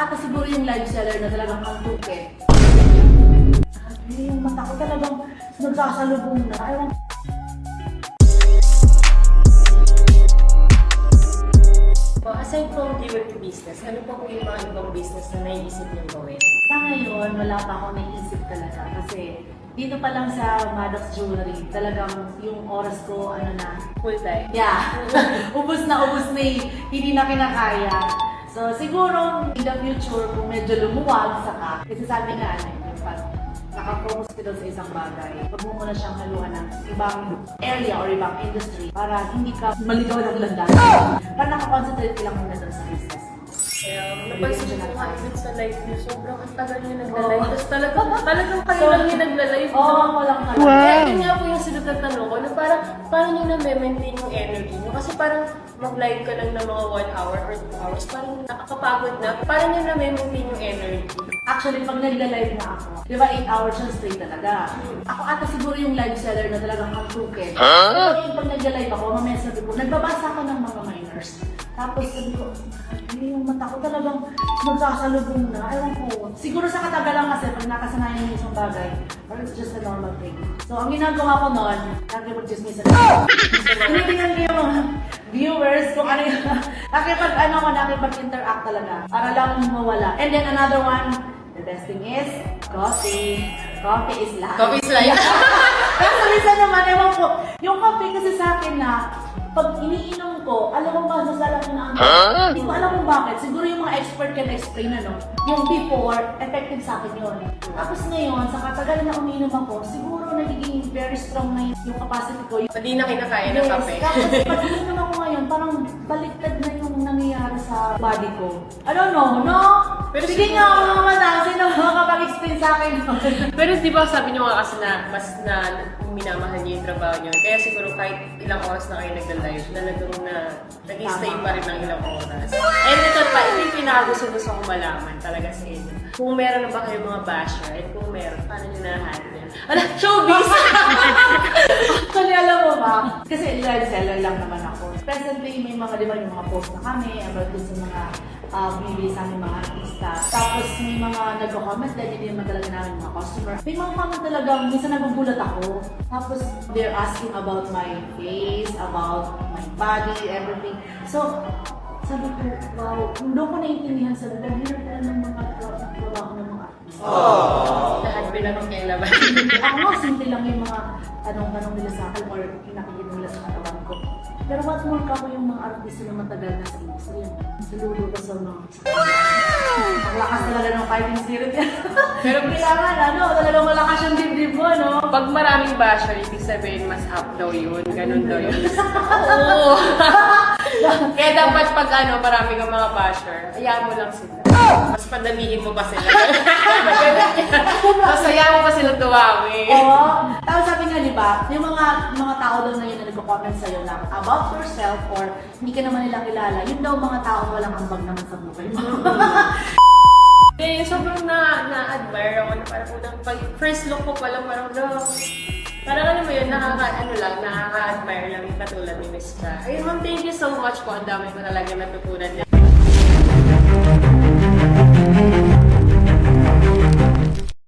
ata siguro yung live seller na talagang antuk eh. Ay, yung mata ko talagang nagsasalubong na. Ewan. Aside from jewelry business, ano pa po yung mga ibang business na naiisip niyong gawin? Sa ngayon, wala pa akong naisip talaga kasi dito pa lang sa Maddox Jewelry, talagang yung oras ko, ano na, Full time? yeah, ubus na hindi na kinakaya. So siguro in the future, kung medyo lumuwag saka, kasi sabi nga, yung pag naka-focus ka doon sa isang bagay, huwag mo muna siyang haluan ng ibang area or ibang industry para hindi ka maligaw ng landas. Para nakakonsentrate ka lang muna doon sa business. Kaya napansin ko nga even sa live niyo, sobrang ang tagal niyo nagla-live. Tapos talagang kayo lang yung nagla-live. Walang Kaya haluan. yun nga po yung sunod na tanong ko, na parang paano niyo na-maintain yung energy niyo? Kasi parang mag-live ka lang ng mga 1 hour or 2 hours, parang nakakapagod na. Paano niyo na-maintain yung energy? Actually, pag nagla-live na ako, di ba 8 hours siya straight talaga. Ako ata siguro yung live seller na talagang antukin. Pero yung pag nagla-live ako, mamaya sabi ko, nagbabasa ako ng mga minors. Tapos sabi ko, ay, yung mata ko talagang nagsasalubong na. Ewan ko. Siguro sa katagalan kasi, pag nakasanayan yung isang bagay, or it's just a normal thing. So, ang ginagawa ko noon, nakipag-chismisan ako. Tinitingnan ko yung mga viewers kung ano yung, nakipag-interact talaga. Para lang mawala. And then another one, the best thing is, coffee. Coffee is life. Coffee is life. Kasi minsan naman, ewan ko, yung coffee kasi sa akin na, pag iniinom ko, alam mo ba, nasalaki na ang hindi ko alam kung bakit. Siguro yung mga expert can explain, ano. Yung before, effective sa akin yun. Tapos ngayon, sa katagalan na umiinom ako, siguro nagiging very strong na yung capacity ko. Hindi na kinakaya ng kape. Tapos pag umiinom ako ngayon, parang baliktad na yung nangyayari sa body ko. I don't know, no? Pero Sige nga ako mga madam, sino makapag-explain sa akin? Pero di ba sabi niyo nga kasi na mas na minamahal niyo yung trabaho niyo. Kaya siguro kahit ilang oras na kayo nagla-live, talagang na nag-stay pa rin ng ilang oras. And ito pa, ito yung pinakagusto-gusto kong malaman talaga sa inyo. Kung meron na ba kayong mga basher, and kung meron, paano niyo na-handle? Ano? Showbiz! Actually, alam mo ba? Kasi live seller lang naman ako. Presently, may mga, di ba, yung mga post na kami about dun sa mga bibili sa aming mga artista. Tapos may mga nagko-comment dahil hindi naman talaga namin mga customer. May mga comment talagang, minsan nagugulat ako. Tapos they're asking about my face, about my body, everything. So, sabi ko, wow, doon ko naiintindihan sa lugar, hirap pala ng mga trabaho ng mga artista. Lahat pinapagkailaban. Ako, simple lang yung mga tanong-tanong nila sa akin or pinakikita nila sa katawan ko. Pero what more ka ko yung mga artista na matagal na sa industry. Saludo ko sa mga ang lakas talaga ng fighting spirit yan. Pero kailangan, talagang malakas yung dibdib mo, no? Pag maraming basher, ibig sabihin mas up daw yun. Ganun daw yun. Oo. Kaya dapat pag marami kang mga basher, hayaan mo lang sila. Mas padamihin mo pa sila. Mas hayaan mo pa sila tuwawi. Oo. Tapos sabi nga, di ba, yung mga tao daw na yun na nagko-comment sa'yo na about yourself or hindi ka naman nila kilala, yun daw mga tao walang ambag naman sa buhay mo. Sobrang na-admire ako na parang unang first look ko pa lang parang parang ano mo yun, nakaka-admire lang yung katulad ni Miss Cha. Ayun ma'am, thank you so much po. Ang dami ko talaga natutunan.